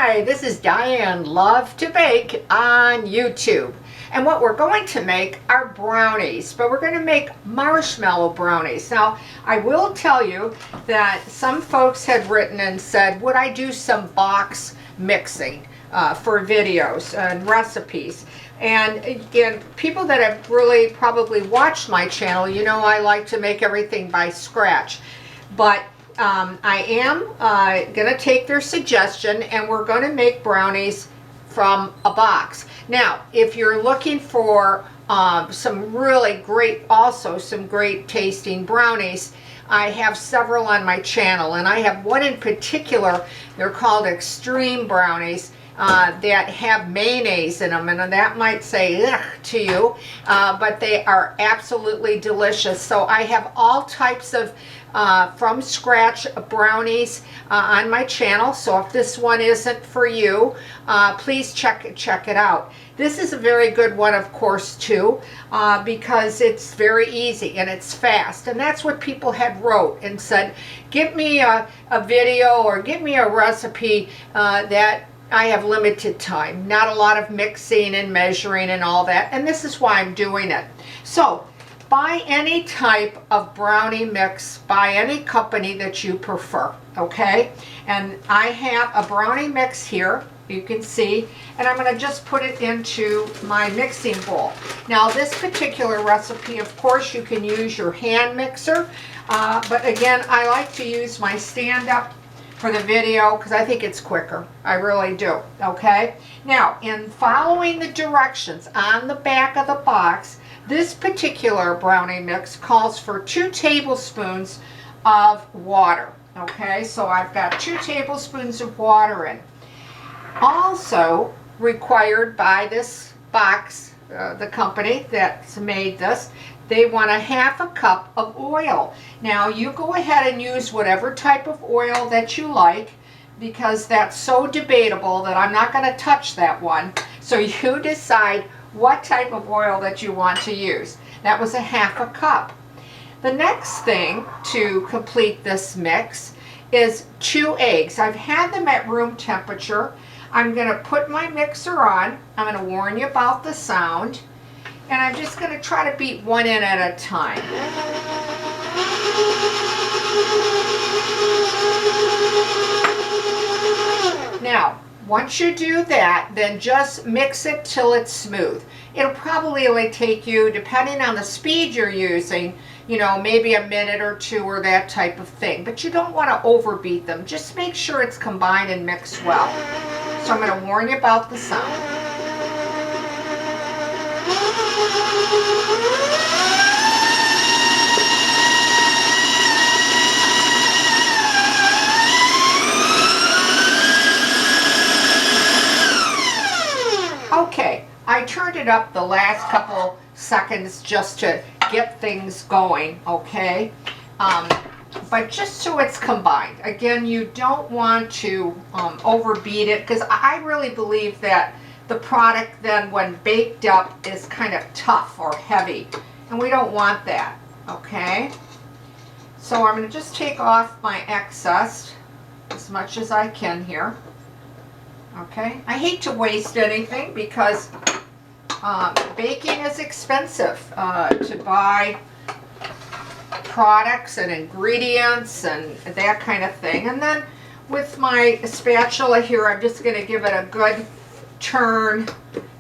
Hi, this is Diane Lovetobake on YouTube. And what we're going to make are brownies, but we're going to make marshmallow brownies. Now, I will tell you that some folks had written and said, would I do some box mixing for videos and recipes? And people that have really probably watched my channel, you know I like to make everything by scratch. But I am going to take their suggestion and we're going to make brownies from a box. Now, if you're looking for some really great, also some great tasting brownies, I have several on my channel, and I have one in particular. They're called extreme brownies that have mayonnaise in them, and that might say ugh to you, but they are absolutely delicious. So I have all types of from scratch brownies on my channel, so if this one isn't for you, please check it out. This is a very good one, of course, too, because it's very easy and it's fast, and that's what people had wrote and said, give me a video or give me a recipe that I have limited time, not a lot of mixing and measuring and all that, and this is why I'm doing it. So buy any type of brownie mix by any company that you prefer, okay? And I have a brownie mix here, you can see, and I'm going to just put it into my mixing bowl. Now this particular recipe, of course, you can use your hand mixer, but again, I like to use my stand-up for the video because I think it's quicker. I really do, okay? Now, in following the directions on the back of the box, this particular brownie mix calls for 2 tablespoons of water, okay? So I've got 2 tablespoons of water in. Also required by this box, the company that's made this, they want a 1/2 cup of oil. Now you go ahead and use whatever type of oil that you like, because that's so debatable that I'm not going to touch that one. So you decide what type of oil that you want to use. That was a 1/2 cup. The next thing to complete this mix is 2 eggs. I've had them at room temperature. I'm going to put my mixer on. I'm going to warn you about the sound. And I'm just going to try to beat one in at a time. Now, once you do that, then just mix it till it's smooth. It'll probably only take you, depending on the speed you're using, you know, maybe a minute or 2 or that type of thing. But you don't want to overbeat them. Just make sure it's combined and mixed well. So I'm going to warn you about the sound. Okay, I turned it up the last couple seconds just to get things going, okay? But just so it's combined. Again, you don't want to overbeat it, because I really believe that the product then, when baked up, is kind of tough or heavy, and we don't want that, okay? So I'm going to just take off my excess as much as I can here. Okay, I hate to waste anything because baking is expensive to buy products and ingredients and that kind of thing. And then with my spatula here, I'm just going to give it a good turn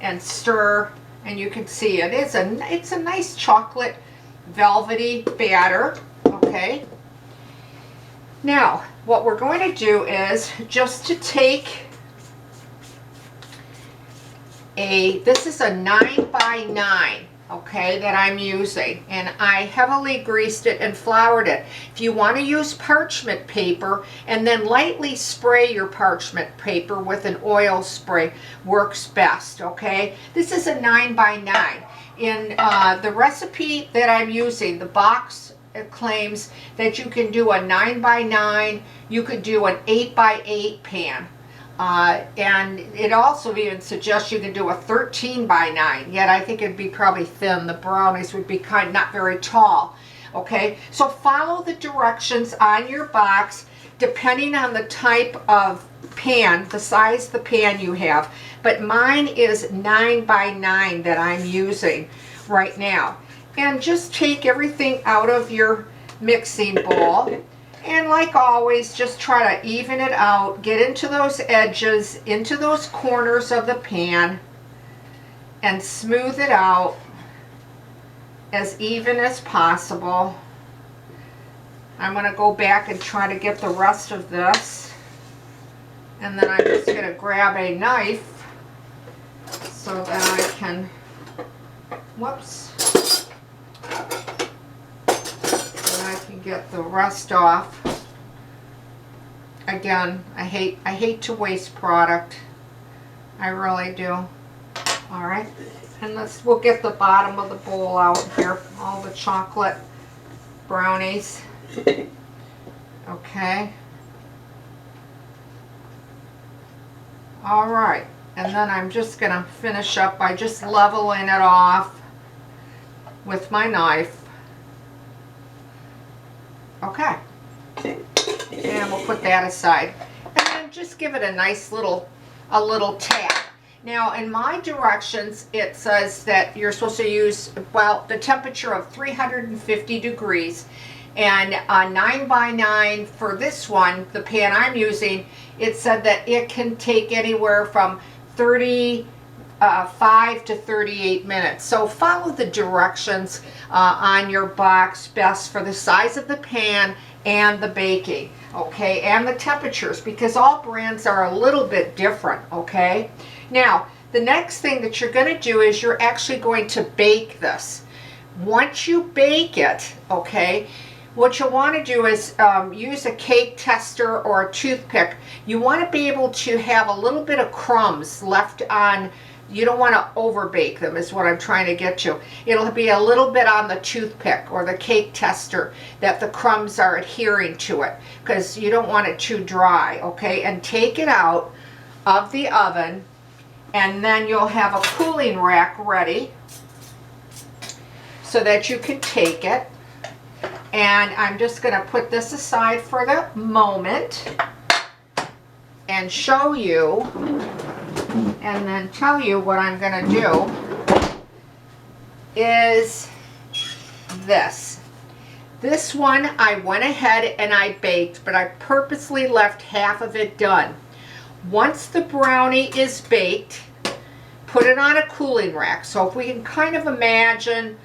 and stir, and you can see it's a nice chocolate velvety batter. Okay, now what we're going to do is just to take this is a 9 by 9, okay, that I'm using, and I heavily greased it and floured it. If you want to use parchment paper and then lightly spray your parchment paper with an oil spray, works best, okay? This is a 9 by 9. In the recipe that I'm using, the box claims that you can do a 9 by 9, you could do an 8 by 8 pan. And it also even suggests you can do a 13 by 9, yet I think it'd be probably thin. The brownies would be not very tall. Okay, so follow the directions on your box. depending on the type of pan, the size of the pan you have. But mine is 9 by 9 that I'm using right now. And just take everything out of your mixing bowl. And like always, just try to even it out. Get into those edges, into those corners of the pan, and smooth it out as even as possible. I'm going to go back and try to get the rest of this. And then I'm just going to grab a knife so that I can, whoops, get the rest off. Again, I hate to waste product. I really do. All right, and we'll get the bottom of the bowl out here, all the chocolate brownies. Okay. All right, and then I'm just gonna finish up by just leveling it off with my knife. Okay, and we'll put that aside, and then just give it a nice little tap. Now in my directions it says that you're supposed to use, well, the temperature of 350 degrees, and 9 by 9 for this one, the pan I'm using, it said that it can take anywhere from 35 to 38 minutes. So follow the directions on your box best for the size of the pan and the baking, okay, and the temperatures, because all brands are a little bit different, okay. Now the next thing that you're going to do is you're actually going to bake this. Once you bake it, okay, what you'll want to do is use a cake tester or a toothpick. You want to be able to have a little bit of crumbs left on. You don't want to over bake them, is what I'm trying to get to. It'll be a little bit on the toothpick or the cake tester that the crumbs are adhering to it, because you don't want it too dry, okay? And take it out of the oven, and then you'll have a cooling rack ready so that you can take it. And I'm just going to put this aside for the moment and show you, and then tell you what I'm going to do is this. This one I went ahead and I baked, but I purposely left half of it done. Once the brownie is baked, put it on a cooling rack. So if we can kind of imagine,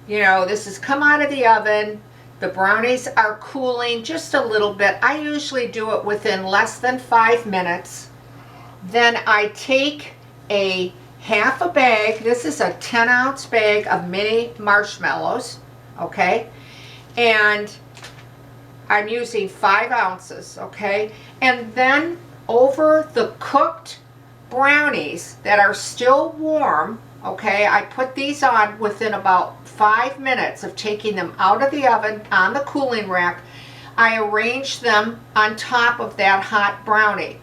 you know, this has come out of the oven, the brownies are cooling just a little bit. I usually do it within less than 5 minutes. Then I take a half a bag, this is a 10-ounce bag of mini marshmallows, okay? And I'm using 5 ounces, okay? And then over the cooked brownies that are still warm, okay, I put these on within about 5 minutes of taking them out of the oven on the cooling rack. I arrange them on top of that hot brownie.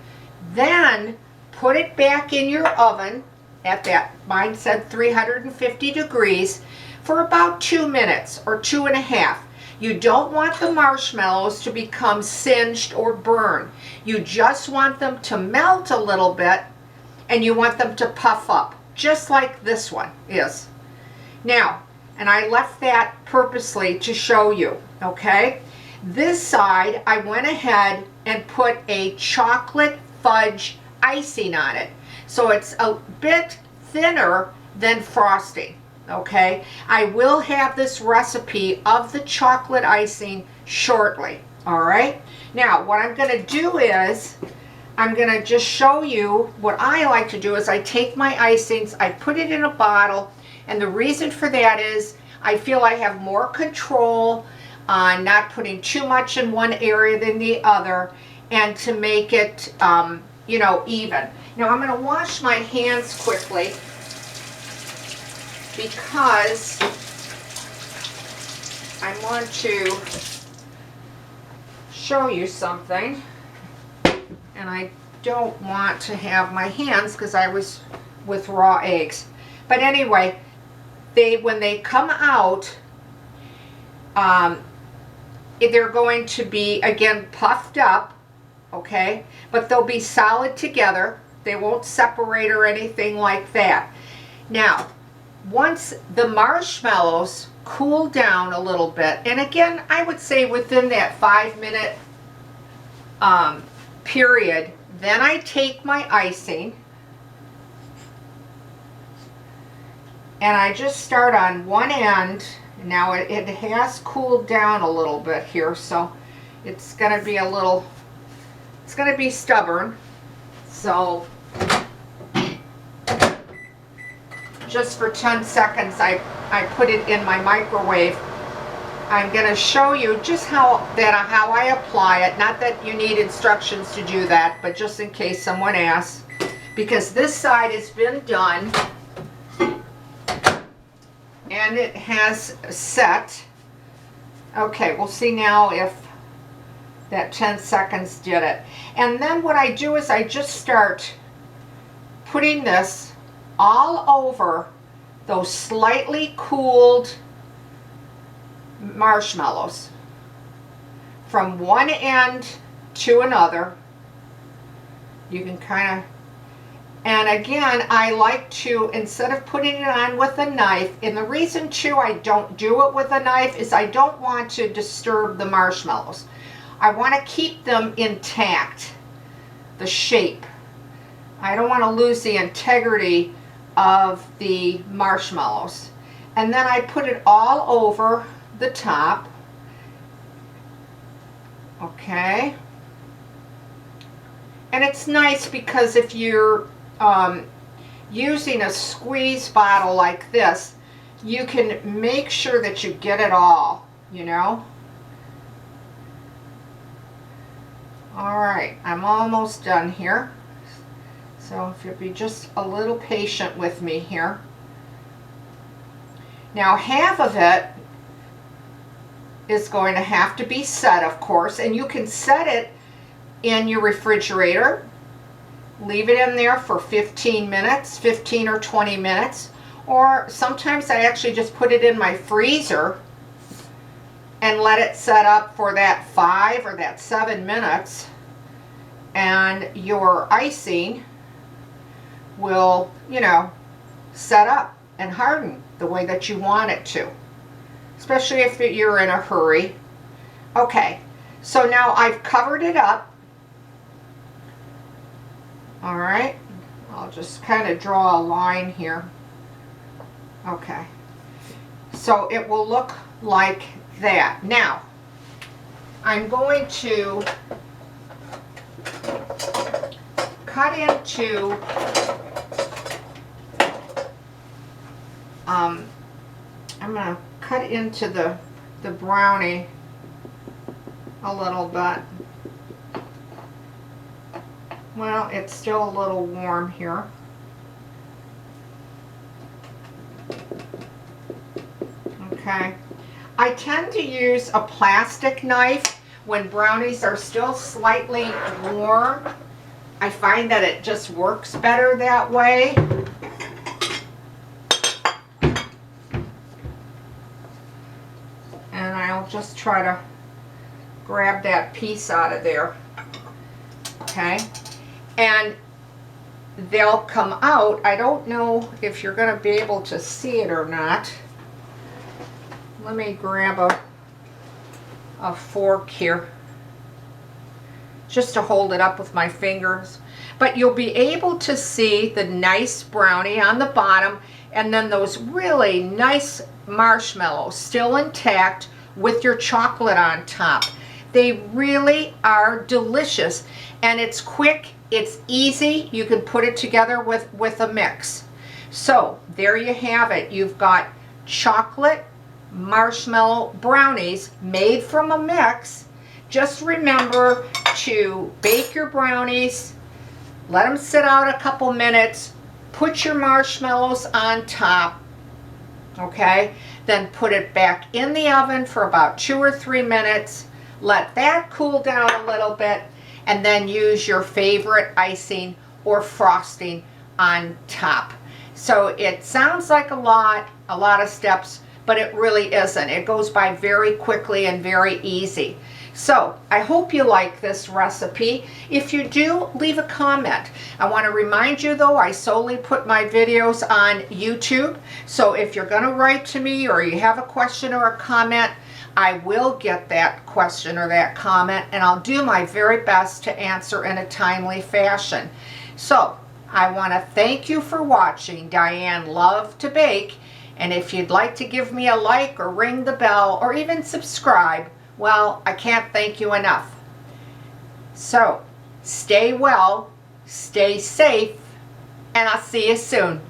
Then put it back in your oven at that, mine said 350 degrees, for about 2 minutes or 2.5. You don't want the marshmallows to become singed or burned. You just want them to melt a little bit, and you want them to puff up, just like this one is. Now, and I left that purposely to show you, okay? This side, I went ahead and put a chocolate fudge icing on it. So it's a bit thinner than frosting, okay? I will have this recipe of the chocolate icing shortly, all right? Now, what I'm gonna do is, I'm gonna just show you what I like to do is I take my icings, I put it in a bottle, and the reason for that is I feel I have more control on not putting too much in one area than the other, and to make it, you know, even. Now I'm gonna wash my hands quickly because I want to show you something. And I don't want to have my hands because I was with raw eggs. But anyway, when they come out, they're going to be, again, puffed up, okay? But they'll be solid together. They won't separate or anything like that. Now, once the marshmallows cool down a little bit, and again, I would say within that 5-minute period, then I take my icing and I just start on one end. Now it has cooled down a little bit here, so it's going to be it's going to be stubborn. So just for 10 seconds I put it in my microwave. I'm going to show you just how I apply it. Not that you need instructions to do that, but just in case someone asks. Because this side has been done and it has set. Okay, we'll see now if that 10 seconds did it. And then what I do is I just start putting this all over those slightly cooled marshmallows from one end to another. You can kind of, and again, I like to, instead of putting it on with a knife, and the reason too I don't do it with a knife is I don't want to disturb the marshmallows. I want to keep them intact, the shape. I don't want to lose the integrity of the marshmallows. And then I put it all over the top. Okay. And it's nice because if you're using a squeeze bottle like this, you can make sure that you get it all, you know. All right, I'm almost done here. So if you'll be just a little patient with me here. Now half of it is going to have to be set, of course, and you can set it in your refrigerator. Leave it in there for 15 minutes, 15 or 20 minutes, or sometimes I actually just put it in my freezer and let it set up for that 5 or that 7 minutes, and your icing will, you know, set up and harden the way that you want it to, especially if you're in a hurry. Okay, so now I've covered it up. All right, I'll just kind of draw a line here. Okay, so it will look like that. Now, I'm going to cut into I'm going to cut into the brownie a little bit. Well, it's still a little warm here. Okay. I tend to use a plastic knife when brownies are still slightly warm. I find that it just works better that way. And I'll just try to grab that piece out of there. Okay. And they'll come out. I don't know if you're going to be able to see it or not. Let me grab a fork here just to hold it up with my fingers. But you'll be able to see the nice brownie on the bottom and then those really nice marshmallows still intact with your chocolate on top. They really are delicious, and it's quick, it's easy. You can put it together with a mix. So there you have it. You've got chocolate marshmallow brownies made from a mix. Just remember to bake your brownies, let them sit out a couple minutes, put your marshmallows on top, okay? Then put it back in the oven for about 2 or 3 minutes. Let that cool down a little bit, and then use your favorite icing or frosting on top. So it sounds like a lot of steps, but it really isn't. It goes by very quickly and very easy. So I hope you like this recipe. If you do, leave a comment. I want to remind you though, I solely put my videos on YouTube. So if you're going to write to me or you have a question or a comment, I will get that question or that comment, and I'll do my very best to answer in a timely fashion. So I want to thank you for watching Diane Lovetobake, and if you'd like to give me a like or ring the bell or even subscribe, well, I can't thank you enough. So stay well, stay safe, and I'll see you soon.